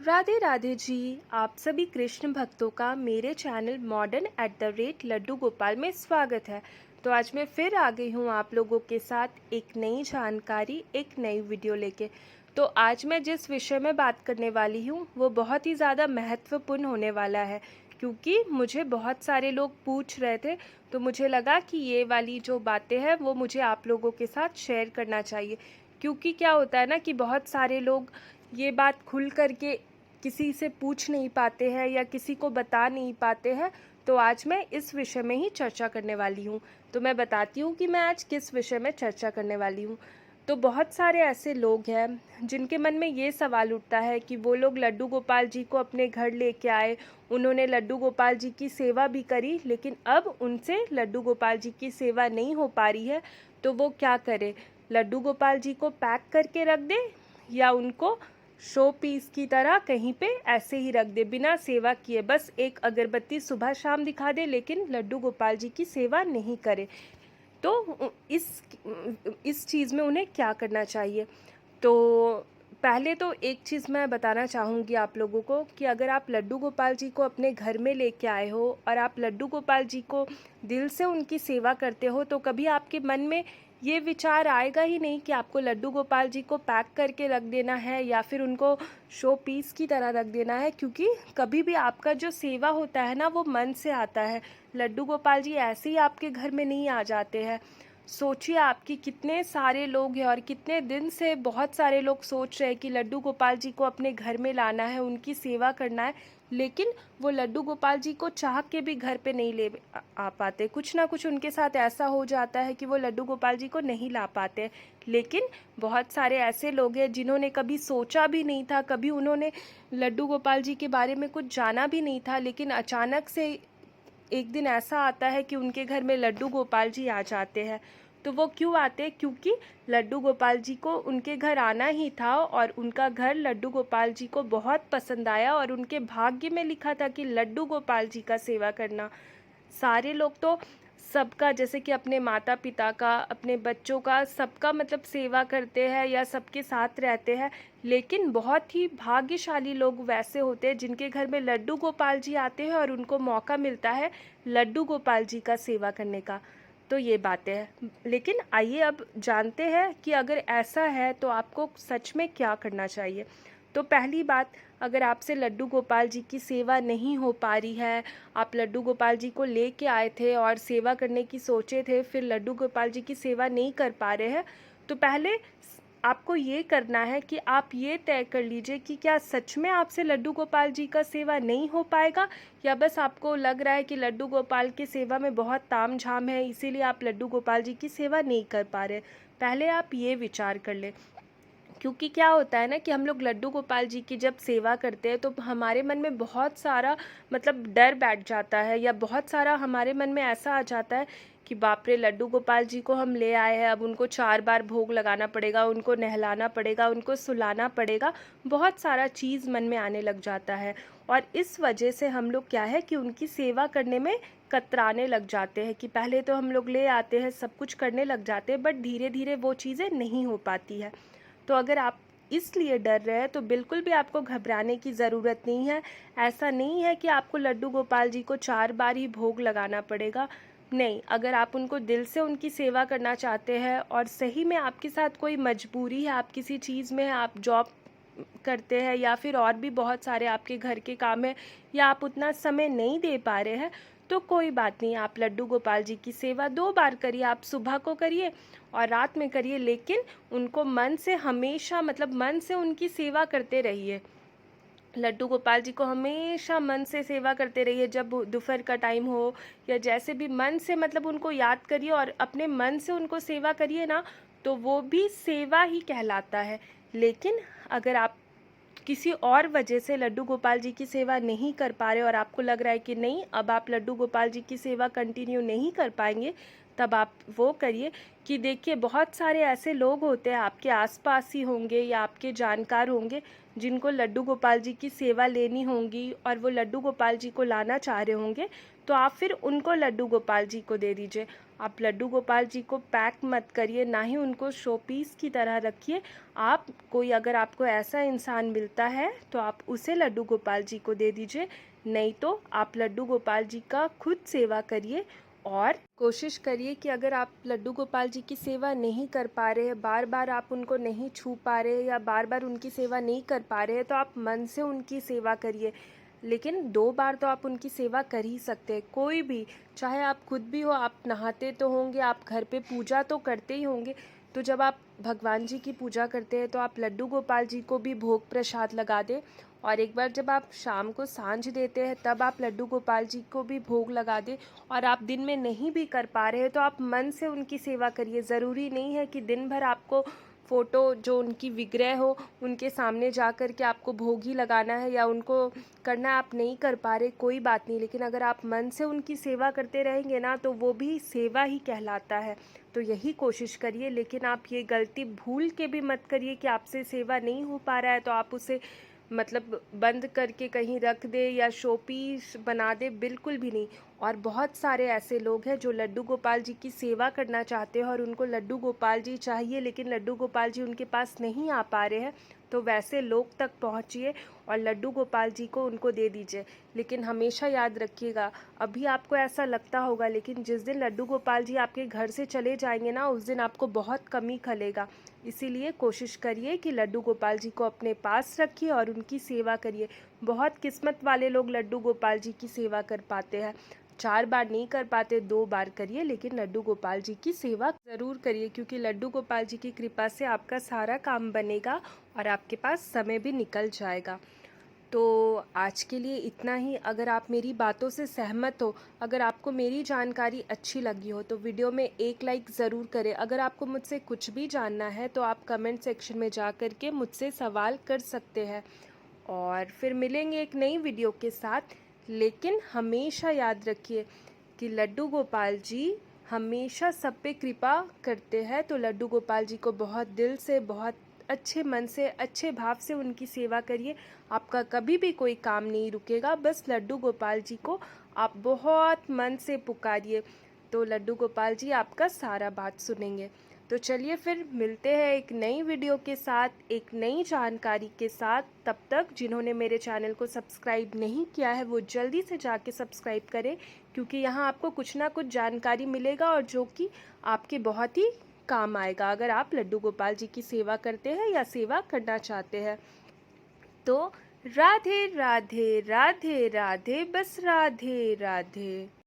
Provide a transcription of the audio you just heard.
राधे राधे जी। आप सभी कृष्ण भक्तों का मेरे channel modern at the rate Laddu Gopal में स्वागत है। तो आज मैं फिर आ गई हूँ आप लोगों के साथ एक नई जानकारी, एक नई वीडियो लेके। तो आज मैं जिस विषय में बात करने वाली हूँ वो बहुत ही ज़्यादा महत्वपूर्ण होने वाला है, क्योंकि मुझे बहुत सारे लोग पूछ रहे थे। तो मुझे लगा कि ये वाली जो बातें हैं वो मुझे आप लोगों के साथ शेयर करना चाहिए। क्योंकि क्या होता है ना कि बहुत सारे लोग ये बात खुल करके किसी से पूछ नहीं पाते हैं या किसी को बता नहीं पाते हैं। तो आज मैं इस विषय में ही चर्चा करने वाली हूँ। तो मैं बताती हूँ कि मैं आज किस विषय में चर्चा करने वाली हूँ। तो बहुत सारे ऐसे लोग हैं जिनके मन में ये सवाल उठता है कि वो लोग लड्डू गोपाल जी को अपने घर लेके आए, उन्होंने लड्डू गोपाल जी की सेवा भी करी, लेकिन अब उनसे लड्डू गोपाल जी की सेवा नहीं हो पा रही है। तो वो क्या करे? लड्डू गोपाल जी को पैक करके रख दे या उनको शो पीस की तरह कहीं पे ऐसे ही रख दे बिना सेवा किए, बस एक अगरबत्ती सुबह शाम दिखा दे लेकिन लड्डू गोपाल जी की सेवा नहीं करे। तो इस चीज़ में उन्हें क्या करना चाहिए? तो पहले तो एक चीज़ मैं बताना चाहूँगी आप लोगों को कि अगर आप लड्डू गोपाल जी को अपने घर में लेके आए हो और आप लड्डू गोपाल जी को दिल से उनकी सेवा करते हो, तो कभी आपके मन में ये विचार आएगा ही नहीं कि आपको लड्डू गोपाल जी को पैक करके रख देना है या फिर उनको शो पीस की तरह रख देना है। क्योंकि कभी भी आपका जो सेवा होता है ना वो मन से आता है। लड्डू गोपाल जी ऐसे ही आपके घर में नहीं आ जाते हैं। सोचिए आपकी कितने सारे लोग हैं और कितने दिन से बहुत सारे लोग सोच रहे हैं कि लड्डू गोपाल जी को अपने घर में लाना है, उनकी सेवा करना है, लेकिन वो लड्डू गोपाल जी को चाह के भी घर पे नहीं ले आ पाते। कुछ ना कुछ उनके साथ ऐसा हो जाता है कि वो लड्डू गोपाल जी को नहीं ला पाते। लेकिन बहुत सारे ऐसे लोग हैं जिन्होंने कभी सोचा भी नहीं था, कभी उन्होंने लड्डू गोपाल जी के बारे में कुछ जाना भी नहीं था, लेकिन अचानक से एक दिन ऐसा आता है कि उनके घर में लड्डू गोपाल जी आ जाते हैं। तो वो क्यों आते हैं? क्योंकि लड्डू गोपाल जी को उनके घर आना ही था और उनका घर लड्डू गोपाल जी को बहुत पसंद आया और उनके भाग्य में लिखा था कि लड्डू गोपाल जी का सेवा करना। सारे लोग तो सबका, जैसे कि अपने माता पिता का, अपने बच्चों का, सबका मतलब सेवा करते हैं या सबके साथ रहते हैं। लेकिन बहुत ही भाग्यशाली लोग वैसे होते हैं जिनके घर में लड्डू गोपाल जी आते हैं और उनको मौका मिलता है लड्डू गोपाल जी का सेवा करने का। तो ये बातें हैं। लेकिन आइए अब जानते हैं कि अगर ऐसा है तो आपको सच में क्या करना चाहिए। तो पहली बात, अगर आपसे लड्डू गोपाल जी की सेवा नहीं हो पा रही है, आप लड्डू गोपाल जी को लेके आए थे और सेवा करने की सोचे थे, फिर लड्डू गोपाल जी की सेवा नहीं कर पा रहे हैं, तो पहले आपको ये करना है कि आप ये तय कर लीजिए कि क्या सच में आपसे लड्डू गोपाल जी का सेवा नहीं हो पाएगा, या बस आपको लग रहा है कि लड्डू गोपाल की सेवा में बहुत ताम झाम है इसीलिए आप लड्डू गोपाल जी की सेवा नहीं कर पा रहे। पहले आप ये विचार कर लें। क्योंकि क्या होता है ना कि हम लोग लड्डू गोपाल जी की जब सेवा करते हैं तो हमारे मन में बहुत सारा मतलब डर बैठ जाता है, या बहुत सारा हमारे मन में ऐसा आ जाता है कि बाप रे, लड्डू गोपाल जी को हम ले आए हैं, अब उनको 4 बार भोग लगाना पड़ेगा, उनको नहलाना पड़ेगा, उनको सुलाना पड़ेगा। बहुत सारा चीज़ मन में आने लग जाता है और इस वजह से हम लोग क्या है कि उनकी सेवा करने में कतराने लग जाते हैं कि पहले तो हम लोग ले आते हैं, सब कुछ करने लग जाते हैं, बट धीरे धीरे वो चीज़ें नहीं हो पाती है। तो अगर आप इसलिए डर रहे हैं तो बिल्कुल भी आपको घबराने की ज़रूरत नहीं है। ऐसा नहीं है कि आपको लड्डू गोपाल जी को 4 बार ही भोग लगाना पड़ेगा। नहीं, अगर आप उनको दिल से उनकी सेवा करना चाहते हैं और सही में आपके साथ कोई मजबूरी है, आप किसी चीज़ में हैं, आप जॉब करते हैं या फिर और भी बहुत सारे आपके घर के काम है, या आप उतना समय नहीं दे पा रहे हैं, तो कोई बात नहीं, आप लड्डू गोपाल जी की सेवा 2 बार करिए। आप सुबह को करिए और रात में करिए, लेकिन उनको मन से हमेशा मतलब मन से उनकी सेवा करते रहिए। लड्डू गोपाल जी को हमेशा मन से सेवा करते रहिए, जब दोपहर का टाइम हो या जैसे भी मन से मतलब उनको याद करिए और अपने मन से उनको सेवा करिए ना, तो वो भी सेवा ही कहलाता है। लेकिन अगर आप किसी और वजह से लड्डू गोपाल जी की सेवा नहीं कर पा रहे और आपको लग रहा है कि नहीं, अब आप लड्डू गोपाल जी की सेवा कंटिन्यू नहीं कर पाएंगे, तब आप वो करिए कि देखिए बहुत सारे ऐसे लोग होते हैं आपके आसपास ही होंगे या आपके जानकार होंगे जिनको लड्डू गोपाल जी की सेवा लेनी होगी और वो लड्डू गोपाल जी को लाना चाह रहे होंगे, तो आप फिर उनको लड्डू गोपाल जी को दे दीजिए। आप लड्डू गोपाल जी को पैक मत करिए, ना ही उनको शो पीस की तरह रखिए। आप कोई अगर आपको ऐसा इंसान मिलता है तो आप उसे लड्डू गोपाल जी को दे दीजिए, नहीं तो आप लड्डू गोपाल जी का खुद सेवा करिए। और कोशिश करिए कि अगर आप लड्डू गोपाल जी की सेवा नहीं कर पा रहे हैं, बार बार आप उनको नहीं छू पा रहे हैं या बार बार उनकी सेवा नहीं कर पा रहे हैं, तो आप मन से उनकी सेवा करिए। लेकिन 2 बार तो आप उनकी सेवा कर ही सकते हैं। कोई भी, चाहे आप खुद भी हो, आप नहाते तो होंगे, आप घर पे पूजा तो करते ही होंगे, तो जब आप भगवान जी की पूजा करते हैं तो आप लड्डू गोपाल जी को भी भोग प्रसाद लगा दें। और एक बार जब आप शाम को सांझ देते हैं तब आप लड्डू गोपाल जी को भी भोग लगा दें। और आप दिन में नहीं भी कर पा रहे हैं तो आप मन से उनकी सेवा करिए। ज़रूरी नहीं है कि दिन भर आपको फ़ोटो जो उनकी विग्रह हो उनके सामने जा कर के आपको भोग ही लगाना है या उनको करना है। आप नहीं कर पा रहे, कोई बात नहीं, लेकिन अगर आप मन से उनकी सेवा करते रहेंगे ना तो वो भी सेवा ही कहलाता है। तो यही कोशिश करिए, लेकिन आप ये गलती भूल के भी मत करिए कि आपसे सेवा नहीं हो पा रहा है तो आप उसे मतलब बंद करके कहीं रख दे या शो पीस बना दे, बिल्कुल भी नहीं। और बहुत सारे ऐसे लोग हैं जो लड्डू गोपाल जी की सेवा करना चाहते हैं और उनको लड्डू गोपाल जी चाहिए, लेकिन लड्डू गोपाल जी उनके पास नहीं आ पा रहे हैं। तो वैसे लोग तक पहुंचिए और लड्डू गोपाल जी को उनको दे दीजिए। लेकिन हमेशा याद रखिएगा, अभी आपको ऐसा लगता होगा, लेकिन जिस दिन लड्डू गोपाल जी आपके घर से चले जाएंगे ना, उस दिन आपको बहुत कमी खलेगा। इसीलिए कोशिश करिए कि लड्डू गोपाल जी को अपने पास रखिए और उनकी सेवा करिए। बहुत किस्मत वाले लोग लड्डू गोपाल जी की सेवा कर पाते हैं। 4 बार नहीं कर पाते, 2 बार करिए, लेकिन लड्डू गोपाल जी की सेवा ज़रूर करिए, क्योंकि लड्डू गोपाल जी की कृपा से आपका सारा काम बनेगा और आपके पास समय भी निकल जाएगा। तो आज के लिए इतना ही। अगर आप मेरी बातों से सहमत हो, अगर आपको मेरी जानकारी अच्छी लगी हो तो वीडियो में एक लाइक ज़रूर करें। अगर आपको मुझसे कुछ भी जानना है तो आप कमेंट सेक्शन में जा कर के मुझसे सवाल कर सकते हैं। और फिर मिलेंगे एक नई वीडियो के साथ। लेकिन हमेशा याद रखिए कि लड्डू गोपाल जी हमेशा सब पे कृपा करते हैं। तो लड्डू गोपाल जी को बहुत दिल से, बहुत अच्छे मन से, अच्छे भाव से उनकी सेवा करिए। आपका कभी भी कोई काम नहीं रुकेगा। बस लड्डू गोपाल जी को आप बहुत मन से पुकारिए, तो लड्डू गोपाल जी आपका सारा बात सुनेंगे। तो चलिए फिर मिलते हैं एक नई वीडियो के साथ, एक नई जानकारी के साथ। तब तक जिन्होंने मेरे चैनल को सब्सक्राइब नहीं किया है वो जल्दी से जाके सब्सक्राइब करें, क्योंकि यहाँ आपको कुछ ना कुछ जानकारी मिलेगा और जो कि आपके बहुत ही काम आएगा अगर आप लड्डू गोपाल जी की सेवा करते हैं या सेवा करना चाहते हैं। तो राधे राधे राधे राधे, बस राधे राधे।